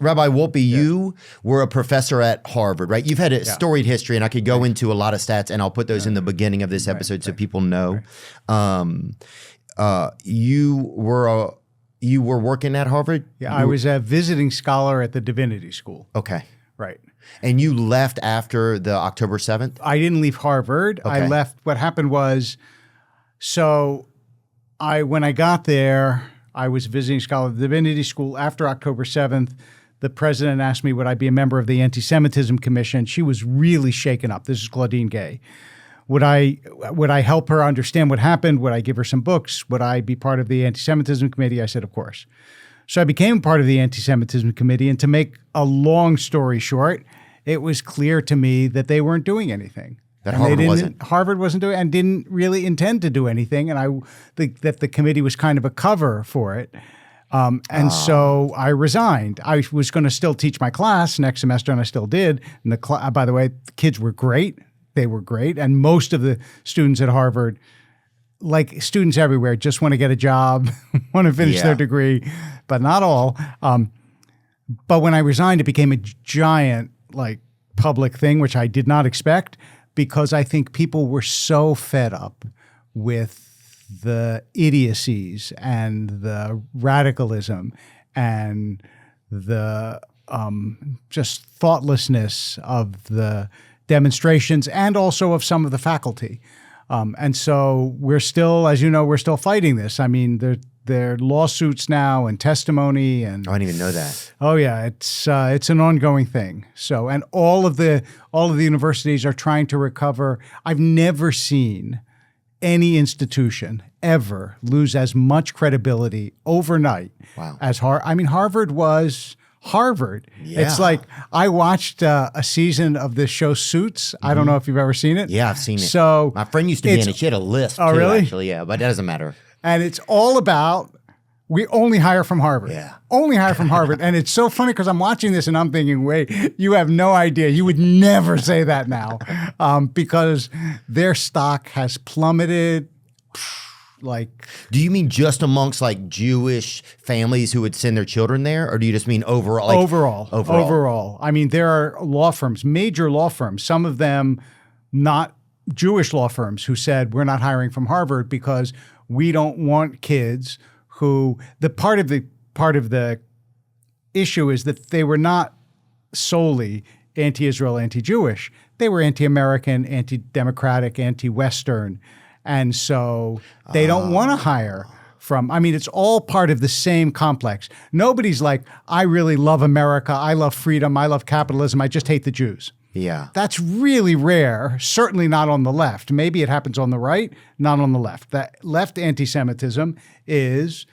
Rabbi Wolpe, you were a professor at Harvard, right? You've had a storied history, and I could go into a lot of stats, and I'll put those in the beginning of this episode so people know. You were working at Harvard? Yeah, I was a visiting scholar at the Divinity School. Okay. Right. And you left after the October 7th? I didn't leave Harvard. Okay. I left. What happened was, when I got there, I was a visiting scholar at the Divinity School. After October 7th, the president asked me, would I be a member of the Anti-Semitism Commission? She was really shaken up. This is Claudine Gay. Would I help her understand what happened? Would I give her some books? Would I be part of the Anti-Semitism Committee? I said, of course. So I became part of the Anti-Semitism Committee. And to make a long story short, it was clear to me that they weren't doing anything. That Harvard wasn't? Harvard wasn't doing, and didn't really intend to do anything. And that the committee was kind of a cover for it. So I resigned. I was going to still teach my class next semester, and I still did. And by the way, the kids were great. They were great. And most of the students at Harvard, like students everywhere, just want to get a job, want to finish their degree, but not all. But when I resigned, it became a giant public thing, which I did not expect, because I think people were so fed up with the idiocies and the radicalism and the just thoughtlessness of the demonstrations and also of some of the faculty. And so we're still, as you know, we're still fighting this. I mean, there are lawsuits now and testimony and I didn't even know that. Oh yeah, it's an ongoing thing. So, and all of the universities are trying to recover. I've never seen any institution ever lose as much credibility overnight as Harvard. I mean, Harvard was Harvard. Yeah. It's like I watched a season of this show Suits. I don't know if you've ever seen it. Yeah, I've seen it. So my friend used to be in it. She had a list too, really? Actually, yeah, but that doesn't matter. And it's all about, we only hire from Harvard. Yeah. Only hire from Harvard. And it's so funny because I'm watching this and I'm thinking, wait, you have no idea. You would never say that now because their stock has plummeted. Do you mean just amongst Jewish families who would send their children there, or do you just mean overall? Overall. I mean, there are law firms, major law firms, some of them not Jewish law firms, who said we're not hiring from Harvard because we don't want kids who part of the issue is that they were not solely anti-Israel, anti-Jewish. They were anti-American, anti-democratic, anti-Western. And so they don't want to hire from, I mean, it's all part of the same complex. Nobody's like, I really love America. I love freedom. I love capitalism. I just hate the Jews. Yeah. That's really rare, certainly not on the left. Maybe it happens on the right, not on the left. That left anti-Semitism is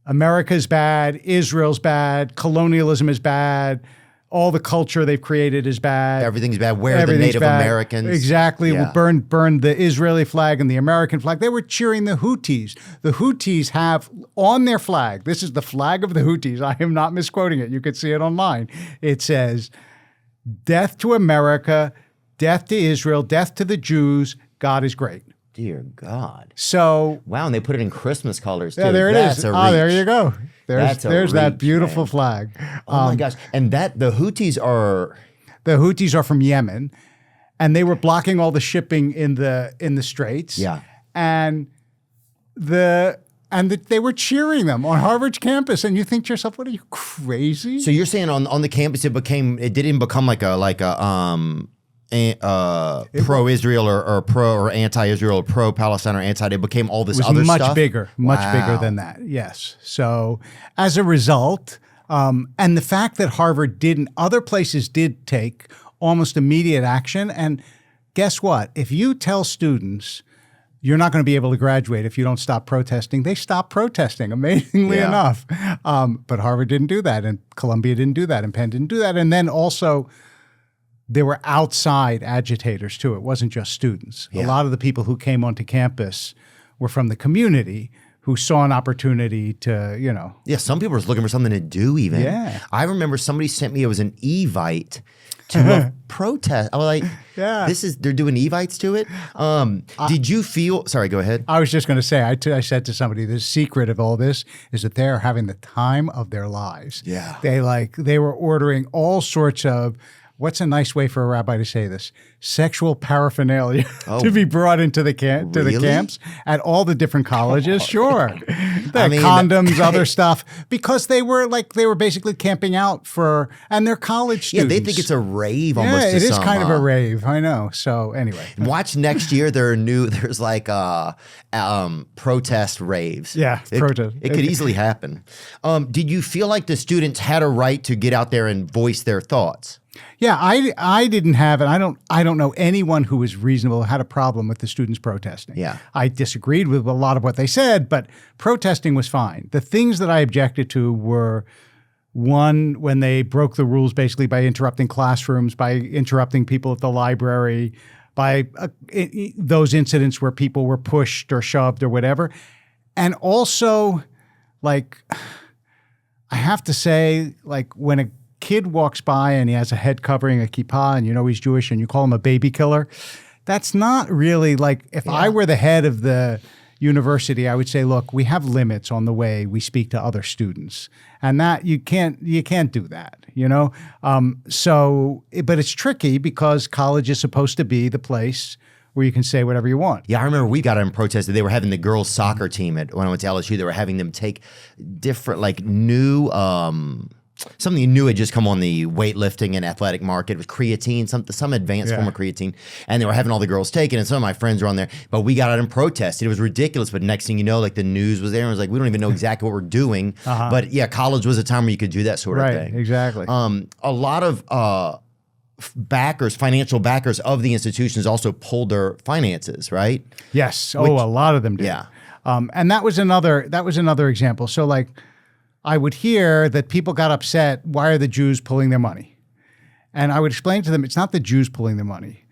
America's bad, Israel's bad, colonialism is bad, all the culture they've created is bad. Everything's bad. Where are the Native Americans? Exactly. Yeah. Burn the Israeli flag and the American flag. They were cheering the Houthis. The Houthis have on their flag, this is the flag of the Houthis. I am not misquoting it. You could see it online. It says, death to America, death to Israel, death to the Jews, God is great. Dear God. So wow, and they put it in Christmas colors too. Yeah, there it is. That's a Oh, reach. there you go. There's that beautiful man. flag. Oh my gosh. And the Houthis are from Yemen, and they were blocking all the shipping in the straits. Yeah. And they were cheering them on Harvard's campus, and you think to yourself, "What are you, crazy?" So you're saying on the campus it didn't become like a pro-Israel or pro or anti-Israel or pro-Palestine or anti. It became all this other much stuff? bigger than that. Yes. So as a result, and the fact that Harvard didn't, other places did take almost immediate action. And guess what? If you tell students you're not going to be able to graduate if you don't stop protesting, they stop protesting, amazingly enough. But Harvard didn't do that, and Columbia didn't do that, and Penn didn't do that. And then also, there were outside agitators too. It wasn't just students. Yeah. A lot of the people who came onto campus were from the community who saw an opportunity to, Yeah, some people were looking for something to do even. Yeah. I remember somebody sent me, it was an Evite to a protest. I was like, Yeah. they're doing Evites to it? Did you feel, sorry, go ahead. I was just going to say, I said to somebody, the secret of all this is that they're having the time of their lives. Yeah. They were ordering all sorts of, what's a nice way for a rabbi to say this? Sexual paraphernalia to be brought into the to the camps at all the different colleges. Sure, condoms, other stuff, because they were basically camping out and they're college students. Yeah, they think it's a rave almost. Yeah, it is kind of a rave. I know. So anyway, watch next year. There's like protest raves. Yeah, protest. It could easily happen. Did you feel like the students had a right to get out there and voice their thoughts? Yeah, I didn't have it. I don't know anyone who was reasonable had a problem with the students protesting. Yeah. I disagreed with a lot of what they said, but protesting was fine. The things that I objected to were, one, when they broke the rules basically by interrupting classrooms, by interrupting people at the library, by those incidents where people were pushed or shoved or whatever. And also, I have to say, when a kid walks by and he has a head covering, a kippah, and he's Jewish and you call him a baby killer, that's not really if I were the head of the university, I would say, look, we have limits on the way we speak to other students, and that you can't do that, but it's tricky because college is supposed to be the place where you can say whatever you want. Yeah, I remember we got in protest that they were having the girls soccer team when I went to LSU, they were having them take different new something new had just come on the weightlifting and athletic market. It was creatine, some advanced form of creatine. And they were having all the girls take it, and some of my friends were on there. But we got out and protested. It was ridiculous. But next thing you know, the news was there, and it was like, we don't even know exactly what we're doing. But yeah, college was a time where you could do that sort of thing. Right, exactly. A lot of financial backers of the institutions also pulled their finances, right? Yes. A lot of them did. Yeah. And that was another example. So I would hear that people got upset, why are the Jews pulling their money? And I would explain to them, it's not the Jews pulling their money.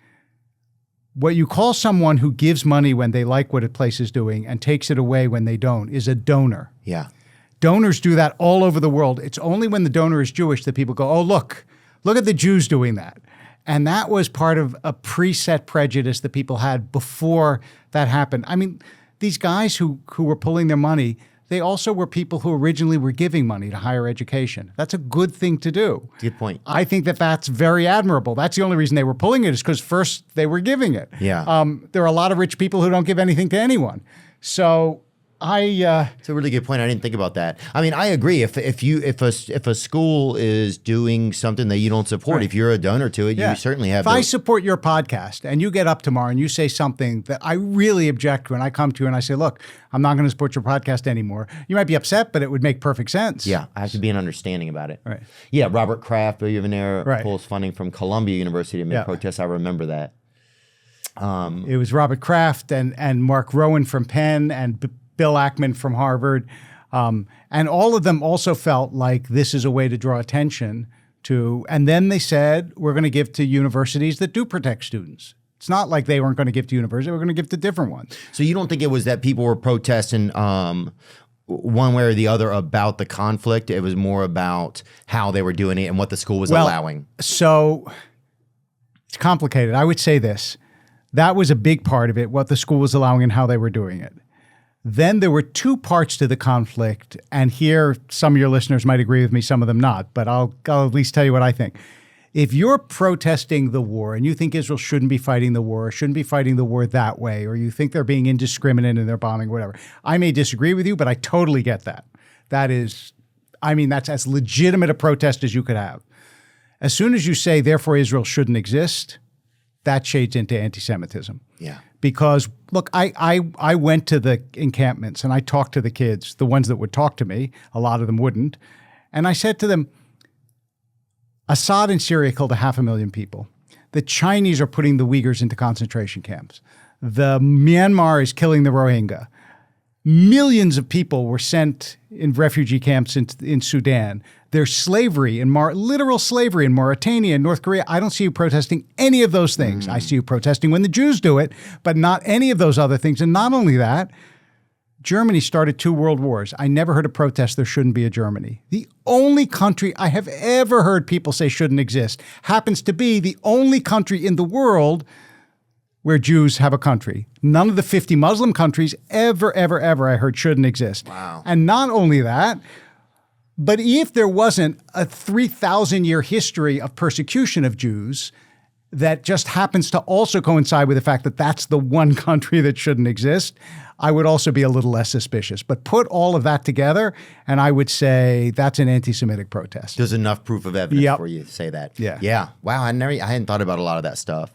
What you call someone who gives money when they like what a place is doing and takes it away when they don't is a donor. Yeah. Donors do that all over the world. It's only when the donor is Jewish that people go, oh, look at the Jews doing that. And that was part of a preset prejudice that people had before that happened. I mean, these guys who were pulling their money, they also were people who originally were giving money to higher education. That's a good thing to do. Good point. I think that's very admirable. That's the only reason they were pulling it is because first they were giving it. Yeah. There are a lot of rich people who don't give anything to anyone. So it's a really good point. I didn't think about that. I mean, I agree. If a school is doing something that you don't support, if you're a donor to it, you certainly have. If I support your podcast and you get up tomorrow and you say something that I really object to, and I come to you and I say, look, I'm not going to support your podcast anymore. You might be upset, but it would make perfect sense. Yeah, I have to be an understanding about it. Right. Yeah, Robert Kraft, Bill Yovaner pulls funding from Columbia University to make protests. I remember that. It was Robert Kraft and Mark Rowan from Penn and Bill Ackman from Harvard. And all of them also felt like this is a way to draw attention to, and then they said, we're going to give to universities that do protect students. It's not like they weren't going to give to universities, they were going to give to different ones. So you don't think it was that people were protesting one way or the other about the conflict? It was more about how they were doing it and what the school was allowing? So it's complicated. I would say this. That was a big part of it, what the school was allowing and how they were doing it. Then there were two parts to the conflict, and here some of your listeners might agree with me, some of them not, but I'll at least tell you what I think. If you're protesting the war and you think Israel shouldn't be fighting the war, shouldn't be fighting the war that way, or you think they're being indiscriminate in their bombing, whatever, I may disagree with you, but I totally get that. That's as legitimate a protest as you could have. As soon as you say, therefore Israel shouldn't exist, that shades into anti-Semitism. Yeah. Because, look, I went to the encampments and I talked to the kids, the ones that would talk to me, a lot of them wouldn't. And I said to them, Assad in Syria killed 500,000 people. The Chinese are putting the Uyghurs into concentration camps. The Myanmar is killing the Rohingya. Millions of people were sent in refugee camps in Sudan. There's slavery, literal slavery in Mauritania and North Korea. I don't see you protesting any of those things. I see you protesting when the Jews do it, but not any of those other things. And not only that, Germany started 2 world wars. I never heard a protest there shouldn't be a Germany. The only country I have ever heard people say shouldn't exist happens to be the only country in the world where Jews have a country. None of the 50 Muslim countries ever I heard shouldn't exist. Wow. And not only that, but if there wasn't a 3,000-year history of persecution of Jews that just happens to also coincide with the fact that that's the one country that shouldn't exist, I would also be a little less suspicious. But put all of that together, and I would say that's an anti-Semitic protest. There's enough proof of evidence for you to say that. Yeah. Yeah. Wow. I hadn't thought about a lot of that stuff.